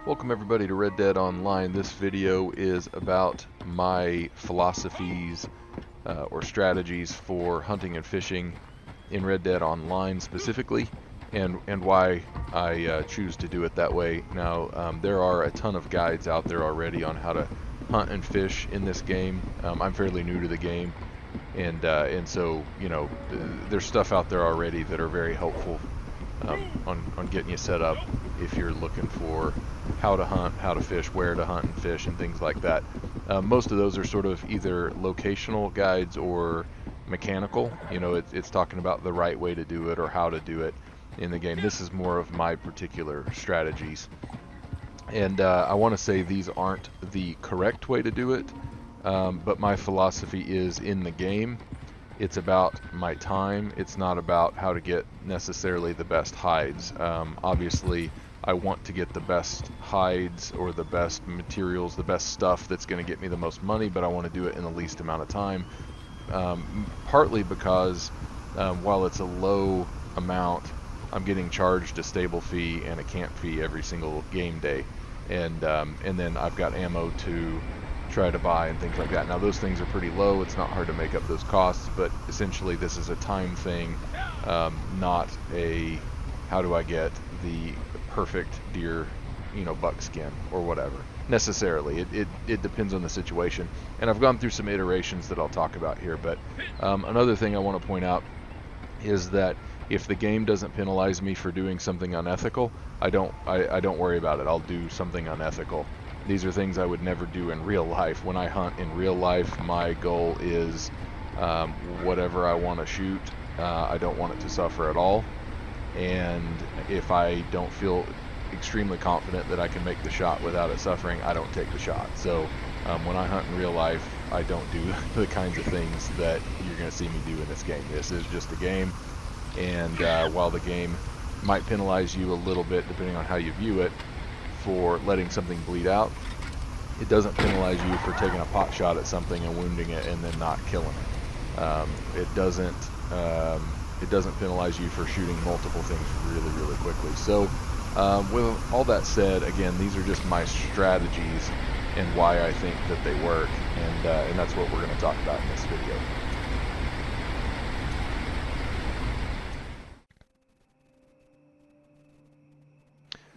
Welcome everybody to Red Dead Online. This video is about my philosophies or strategies for hunting and fishing in Red Dead Online specifically, and why I choose to do it that way. Now, there are a ton of guides out there already on how to hunt and fish in this game. I'm fairly new to the game, and so, you know, there's stuff out there already that are very helpful on getting you set up if you're looking for how to hunt, how to fish, where to hunt and fish, and things like that. Most of those are sort of either locational guides or mechanical. You know, it's talking about the right way to do it or how to do it in the game. This is more of my particular strategies. And I want to say these aren't the correct way to do it, but my philosophy is in the game. It's about my time. It's not about how to get necessarily the best hides. Obviously, I want to get the best hides or the best materials, the best stuff that's going to get me the most money, but I want to do it in the least amount of time. Partly because while it's a low amount, I'm getting charged a stable fee and a camp fee every single game day, and then I've got ammo to try to buy and things like that. Now those things are pretty low. It's not hard to make up those costs, but essentially this is a time thing, not a how do I get the perfect deer, you know, buckskin or whatever necessarily. It depends on the situation, and I've gone through some iterations that I'll talk about here. But another thing I want to point out is that if the game doesn't penalize me for doing something unethical, I don't worry about it. I'll do something unethical. These are things I would never do in real life. When I hunt in real life, my goal is whatever I want to shoot, I don't want it to suffer at all. And if I don't feel extremely confident that I can make the shot without it suffering, I don't take the shot. So when I hunt in real life, I don't do the kinds of things that you're going to see me do in this game. This is just a game, and while the game might penalize you a little bit depending on how you view it for letting something bleed out, it doesn't penalize you for taking a pot shot at something and wounding it and then not killing it. It doesn't penalize you for shooting multiple things really quickly. So with all that said, again, these are just my strategies and why I think that they work, and that's what we're going to talk about in this video.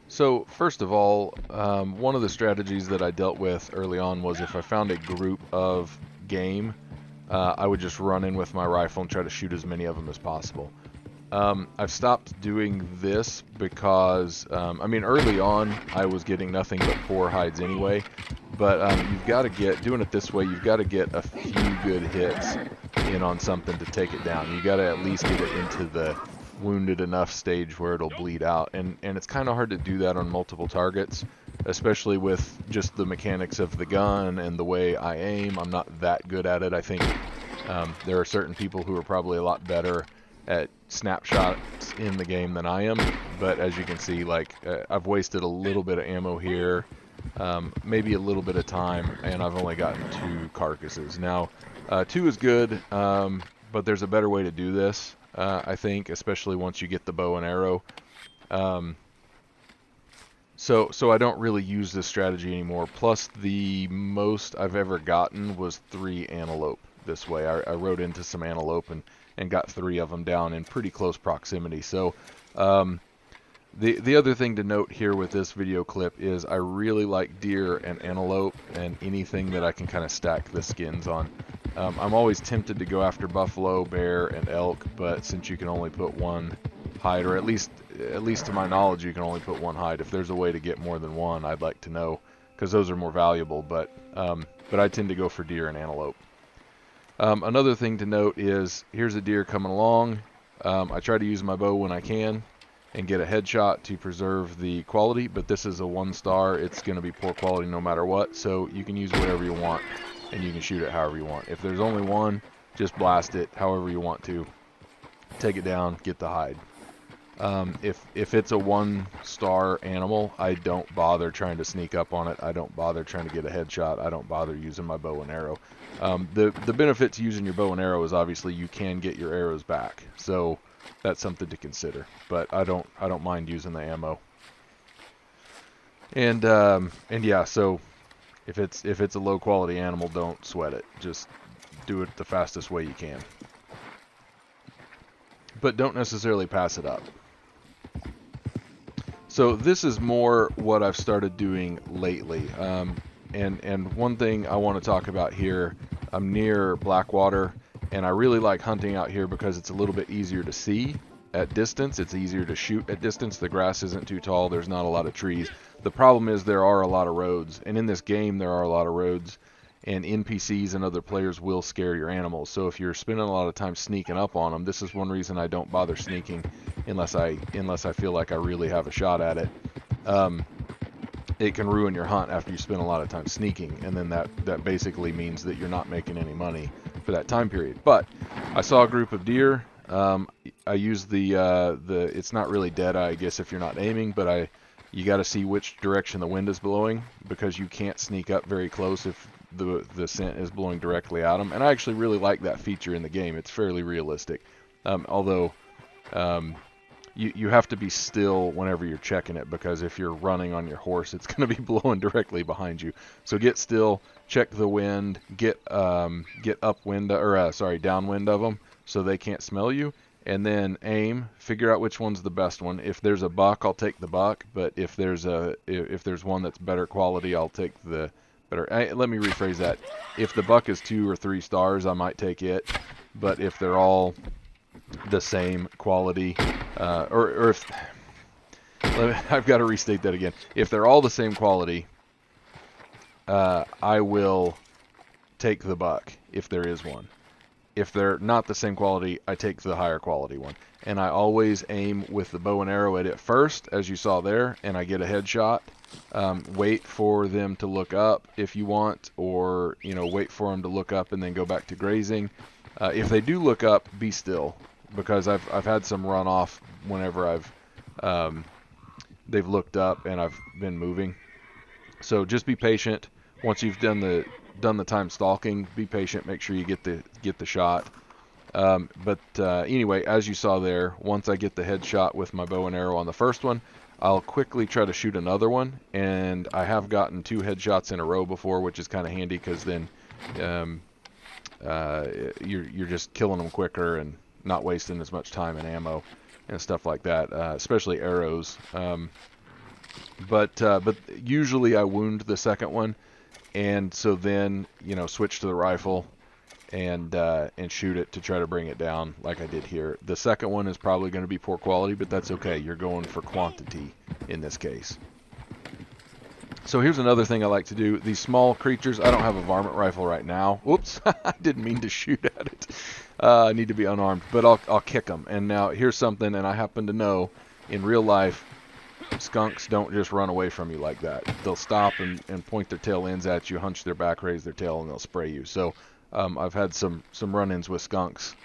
So first of all, one of the strategies that I dealt with early on was if I found a group of game, I would just run in with my rifle and try to shoot as many of them as possible. I've stopped doing this because, I mean, early on I was getting nothing but poor hides anyway, but you've got to doing it this way, you've got to get a few good hits in on something to take it down. You got to at least get it into the wounded enough stage where it'll bleed out, and it's kind of hard to do that on multiple targets, especially with just the mechanics of the gun and the way I aim. I'm not that good at it. I think there are certain people who are probably a lot better at snapshots in the game than I am, but as you can see, like I've wasted a little bit of ammo here, maybe a little bit of time, and I've only gotten 2 carcasses. Now 2 is good, but there's a better way to do this, I think, especially once you get the bow and arrow. So I don't really use this strategy anymore. Plus, the most I've ever gotten was 3 antelope this way. I rode into some antelope and got 3 of them down in pretty close proximity. So the other thing to note here with this video clip is I really like deer and antelope and anything that I can kind of stack the skins on. I'm always tempted to go after buffalo, bear, and elk, but since you can only put 1 hide, or at least to my knowledge you can only put 1 hide. If there's a way to get more than 1, I'd like to know, because those are more valuable, but I tend to go for deer and antelope. Another thing to note is, here's a deer coming along. I try to use my bow when I can and get a headshot to preserve the quality, but this is a 1-star. It's going to be poor quality no matter what, so you can use whatever you want and you can shoot it however you want. If there's only 1, just blast it however you want to. Take it down, get the hide. If it's a 1-star animal, I don't bother trying to sneak up on it. I don't bother trying to get a headshot. I don't bother using my bow and arrow. The benefit to using your bow and arrow is obviously you can get your arrows back, so that's something to consider. But I don't mind using the ammo. And yeah, so if it's a low quality animal, don't sweat it. Just do it the fastest way you can. But don't necessarily pass it up. So this is more what I've started doing lately. And one thing I want to talk about here, I'm near Blackwater, and I really like hunting out here because it's a little bit easier to see at distance. It's easier to shoot at distance. The grass isn't too tall. There's not a lot of trees. The problem is there are a lot of roads, and in this game there are a lot of roads, and NPCs and other players will scare your animals. So if you're spending a lot of time sneaking up on them, this is one reason I don't bother sneaking unless I feel like I really have a shot at it. It can ruin your hunt after you spend a lot of time sneaking, and then that basically means that you're not making any money for that time period. But I saw a group of deer. I used the it's not really dead eye, I guess, if you're not aiming, but you got to see which direction the wind is blowing, because you can't sneak up very close if the scent is blowing directly at them. And I actually really like that feature in the game. It's fairly realistic, although you have to be still whenever you're checking it, because if you're running on your horse, it's going to be blowing directly behind you. So get still, check the wind, get upwind, or downwind of them so they can't smell you, and then aim. Figure out which one's the best one. If there's a buck, I'll take the buck, but if there's one that's better quality, I'll take the better. Let me rephrase that. If the buck is 2 or 3 stars, I might take it, but if they're all the same quality, or if I've got to restate that again. If they're all the same quality, I will take the buck if there is one. If they're not the same quality, I take the higher quality one. And I always aim with the bow and arrow at it first, as you saw there, and I get a headshot. Wait for them to look up if you want, or wait for them to look up and then go back to grazing. If they do look up, be still, because I've had some run off whenever they've looked up and I've been moving. So just be patient. Once you've done the time stalking, be patient. Make sure you get the shot. Anyway, as you saw there, once I get the headshot with my bow and arrow on the first one, I'll quickly try to shoot another one, and I have gotten 2 headshots in a row before, which is kind of handy, because then you're just killing them quicker and not wasting as much time and ammo and stuff like that, especially arrows. But usually I wound the second one, and so then switch to the rifle and shoot it to try to bring it down like I did here. The second one is probably going to be poor quality, but that's okay. You're going for quantity in this case. So here's another thing I like to do. These small creatures, I don't have a varmint rifle right now. Whoops, I didn't mean to shoot at it. I need to be unarmed, but I'll kick them. And now here's something, and I happen to know in real life, skunks don't just run away from you like that. They'll stop and point their tail ends at you, hunch their back, raise their tail, and they'll spray you. So I've had some run-ins with skunks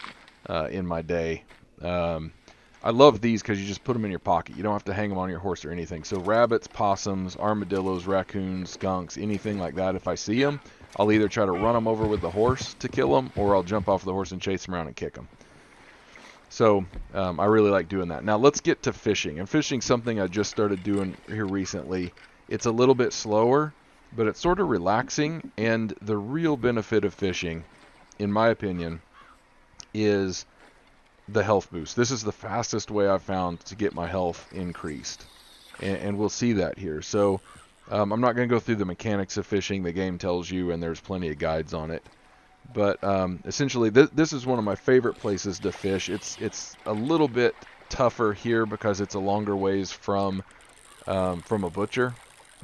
in my day. I love these because you just put them in your pocket. You don't have to hang them on your horse or anything. So rabbits, possums, armadillos, raccoons, skunks, anything like that, if I see them, I'll either try to run them over with the horse to kill them, or I'll jump off the horse and chase them around and kick them. So I really like doing that. Now let's get to fishing. And fishing's something I just started doing here recently. It's a little bit slower, but it's sort of relaxing. And the real benefit of fishing, in my opinion, is the health boost. This is the fastest way I've found to get my health increased. And we'll see that here. So I'm not going to go through the mechanics of fishing. The game tells you, and there's plenty of guides on it. But essentially, this is one of my favorite places to fish. It's a little bit tougher here because it's a longer ways from a butcher,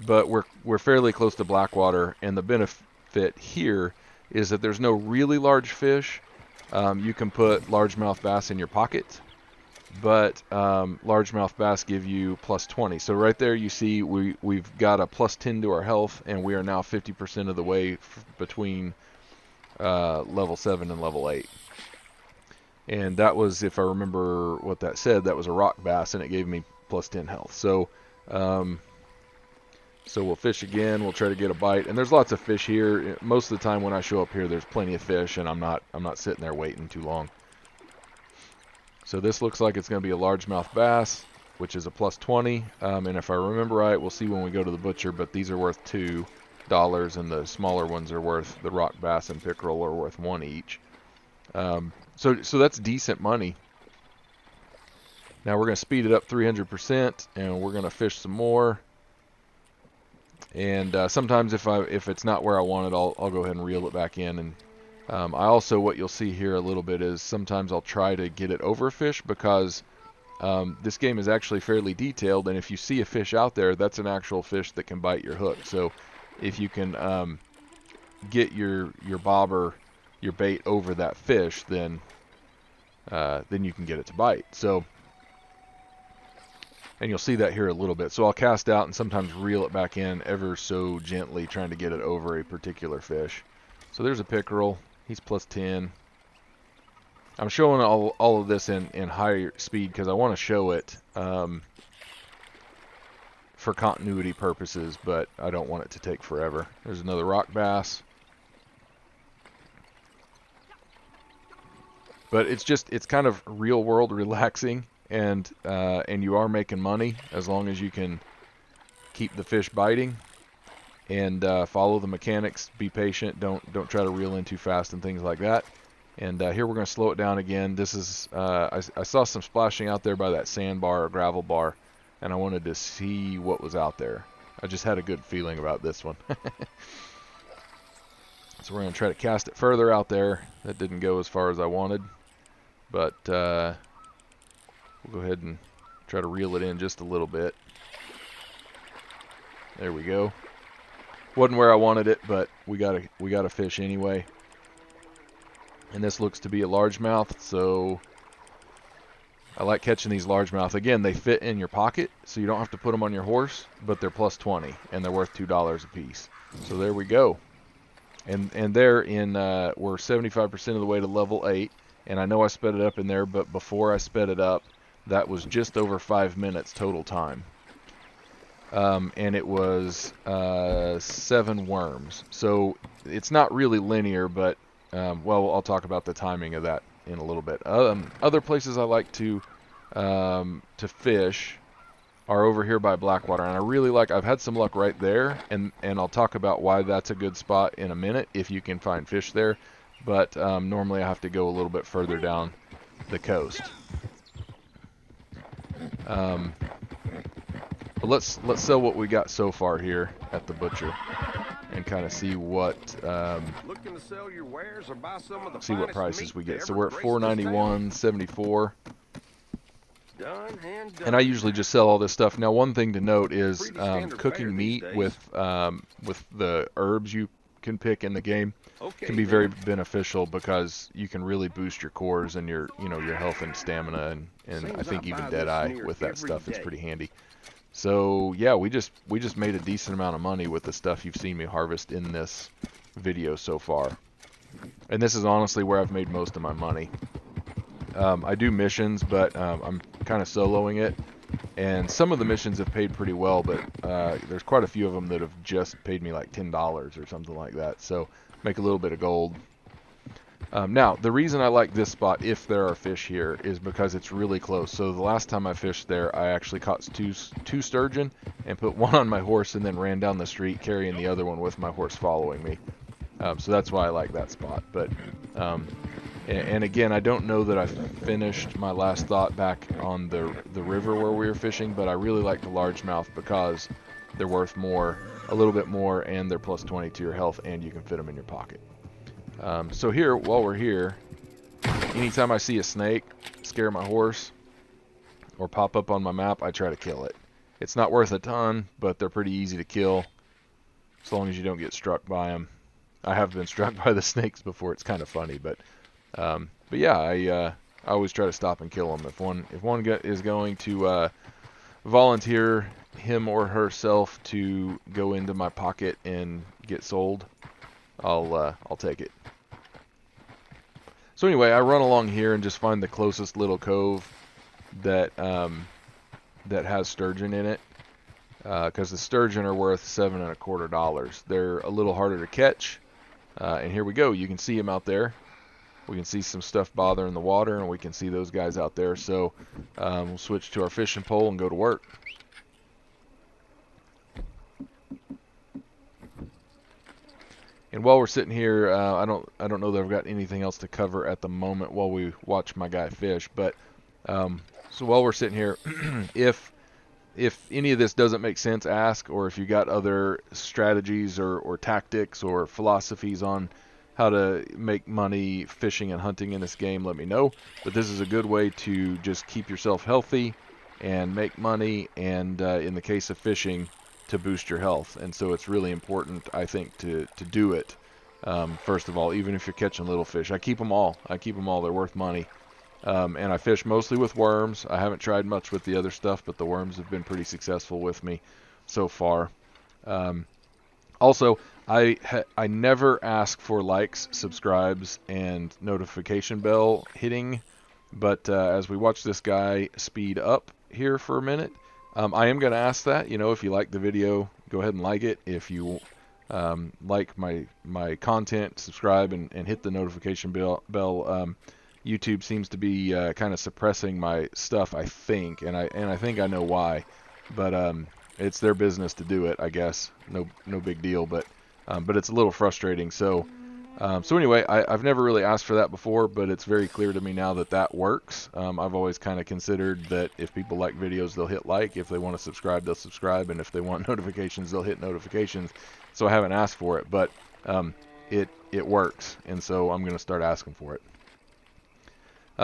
but we're fairly close to Blackwater, and the benefit here is that there's no really large fish. You can put largemouth bass in your pocket, but largemouth bass give you plus 20. So right there you see we've got a plus 10 to our health, and we are now 50% of the way between level 7 and level 8. And that was, if I remember what that said, that was a rock bass, and it gave me plus 10 health. So so we'll fish again. We'll try to get a bite, and there's lots of fish here. Most of the time when I show up here, there's plenty of fish, and I'm not sitting there waiting too long. So this looks like it's going to be a largemouth bass. which is a plus 20. And if I remember right, we'll see when we go to the butcher, but these are worth $2, and the smaller ones are worth, the rock bass and pickerel are worth 1 each. So that's decent money. Now we're going to speed it up 300%, and we're going to fish some more. And sometimes if it's not where I want it, I'll go ahead and reel it back in. And I also, what you'll see here a little bit is sometimes I'll try to get it over a fish, because this game is actually fairly detailed, and if you see a fish out there, that's an actual fish that can bite your hook. So if you can get your bobber, your bait over that fish, then you can get it to bite. So, and you'll see that here a little bit. So I'll cast out and sometimes reel it back in ever so gently, trying to get it over a particular fish. So there's a pickerel. He's plus 10. I'm showing all of this in higher speed because I want to show it for continuity purposes, but I don't want it to take forever. There's another rock bass. But it's kind of real world relaxing, and you are making money as long as you can keep the fish biting and follow the mechanics. Be patient. Don't try to reel in too fast and things like that. And here we're going to slow it down again. This is I saw some splashing out there by that sandbar or gravel bar, and I wanted to see what was out there. I just had a good feeling about this one. So we're going to try to cast it further out there. That didn't go as far as I wanted, but we'll go ahead and try to reel it in just a little bit. There we go. Wasn't where I wanted it, but we got a fish anyway. And this looks to be a largemouth, so I like catching these largemouth. Again, they fit in your pocket, so you don't have to put them on your horse, but they're plus 20, and they're worth $2 a piece. So there we go. And they're in, we're 75% of the way to level 8, and I know I sped it up in there, but before I sped it up, that was just over 5 minutes total time. And it was 7 worms. So it's not really linear, but well, I'll talk about the timing of that in a little bit. Other places I like to fish are over here by Blackwater, and I really like. I've had some luck right there, and I'll talk about why that's a good spot in a minute if you can find fish there. But normally I have to go a little bit further down the coast. But let's sell what we got so far here at the butcher, and kind of see what prices we get. So we're at $491.74, and I usually just sell all this stuff. Now, one thing to note is cooking meat with the herbs you can pick in the game can be very beneficial, because you can really boost your cores and your health and stamina, and I think even Deadeye with that stuff is pretty handy. So yeah, we just made a decent amount of money with the stuff you've seen me harvest in this video so far. And this is honestly where I've made most of my money. I do missions, but I'm kind of soloing it. And some of the missions have paid pretty well, but there's quite a few of them that have just paid me like $10 or something like that. So make a little bit of gold. Now, the reason I like this spot, if there are fish here, is because it's really close. So the last time I fished there, I actually caught two sturgeon and put one on my horse and then ran down the street carrying the other one with my horse following me. So that's why I like that spot. But and again, I don't know that I finished my last thought back on the river where we were fishing, but I really like the largemouth because they're worth more, a little bit more, and they're plus 20 to your health, and you can fit them in your pocket. So here, while we're here, anytime I see a snake scare my horse or pop up on my map, I try to kill it. It's not worth a ton, but they're pretty easy to kill as long as you don't get struck by them. I have been struck by the snakes before. It's kind of funny, but yeah, I always try to stop and kill them. If one is going to volunteer him or herself to go into my pocket and get sold, I'll take it. So anyway, I run along here and just find the closest little cove that has sturgeon in it, because the sturgeon are worth $7.25. They're a little harder to catch, and here we go. You can see them out there. We can see some stuff bothering the water, and we can see those guys out there. So we'll switch to our fishing pole and go to work. And while we're sitting here, I don't know that I've got anything else to cover at the moment while we watch my guy fish. But so while we're sitting here, if any of this doesn't make sense, ask. Or if you got other strategies or tactics or philosophies on how to make money fishing and hunting in this game, let me know. But this is a good way to just keep yourself healthy and make money, and in the case of fishing, to boost your health. And so it's really important, I think, to do it. First of all, even if you're catching little fish, I keep them all. They're worth money. And I fish mostly with worms. I haven't tried much with the other stuff, but the worms have been pretty successful with me so far. Also, I never ask for likes, subscribes, and notification bell hitting. But as we watch this guy speed up here for a minute, I am going to ask that. You know, if you like the video, go ahead and like it. If you like my content, subscribe and hit the notification bell. YouTube seems to be kind of suppressing my stuff, I think, and I think I know why. But it's their business to do it, I guess. No big deal. But it's a little frustrating. So anyway, I've never really asked for that before, but it's very clear to me now that works. I've always kind of considered that if people like videos, they'll hit like. If they want to subscribe, they'll subscribe. And if they want notifications, they'll hit notifications. So I haven't asked for it, but it works. And so I'm going to start asking for it.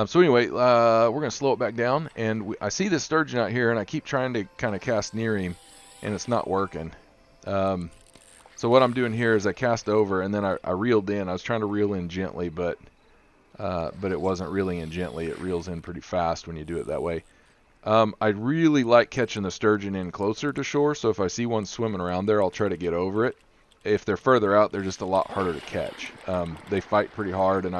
So anyway, we're going to slow it back down. And I see this sturgeon out here, and I keep trying to kind of cast near him, and it's not working. So what I'm doing here is I cast over, and then I reeled in. I was trying to reel in gently, but it wasn't reeling in gently. It reels in pretty fast when you do it that way. I really like catching the sturgeon in closer to shore, so if I see one swimming around there, I'll try to get over it. If they're further out, they're just a lot harder to catch. They fight pretty hard, and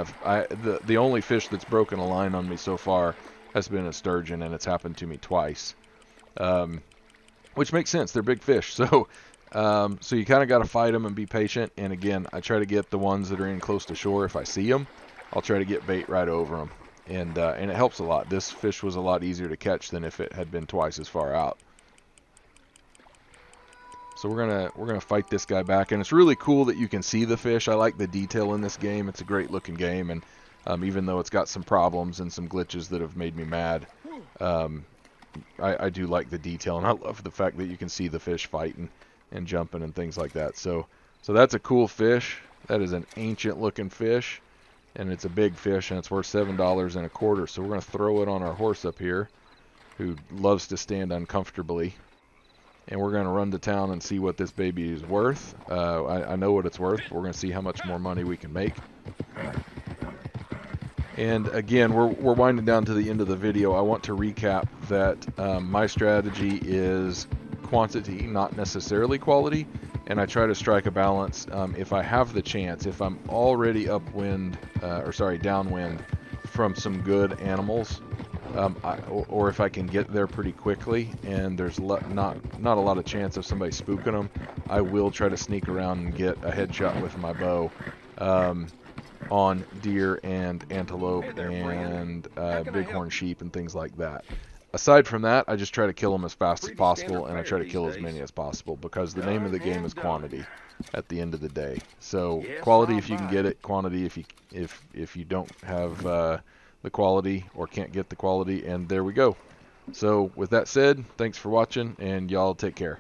the only fish that's broken a line on me so far has been a sturgeon, and it's happened to me twice. Which makes sense. They're big fish, so you kind of got to fight them and be patient. And again, I try to get the ones that are in close to shore. If I see them, I'll try to get bait right over them, and it helps a lot. This fish was a lot easier to catch than if it had been twice as far out. So we're gonna fight this guy back, and it's really cool that you can see the fish. I like the detail in this game. It's a great looking game, and even though it's got some problems and some glitches that have made me mad, I do like the detail, and I love the fact that you can see the fish fighting and jumping and things like that. So that's a cool fish. That is an ancient looking fish, and it's a big fish, and it's worth $7.25. So we're gonna throw it on our horse up here, who loves to stand uncomfortably. And we're going to run to town and see what this baby is worth. I know what it's worth, but we're going to see how much more money we can make. And again, we're winding down to the end of the video. I want to recap that my strategy is quantity, not necessarily quality. And I try to strike a balance if I have the chance. If I'm already downwind from some good animals, or if I can get there pretty quickly and there's not a lot of chance of somebody spooking them, I will try to sneak around and get a headshot with my bow on deer and antelope and bighorn sheep and things like that. Aside from that, I just try to kill them as fast as possible, and I try to kill as many as possible, because the name of the game is quantity at the end of the day. So quality if you can get it, quantity if you don't have the quality or can't get the quality, and there we go. So with that said, thanks for watching, and y'all take care.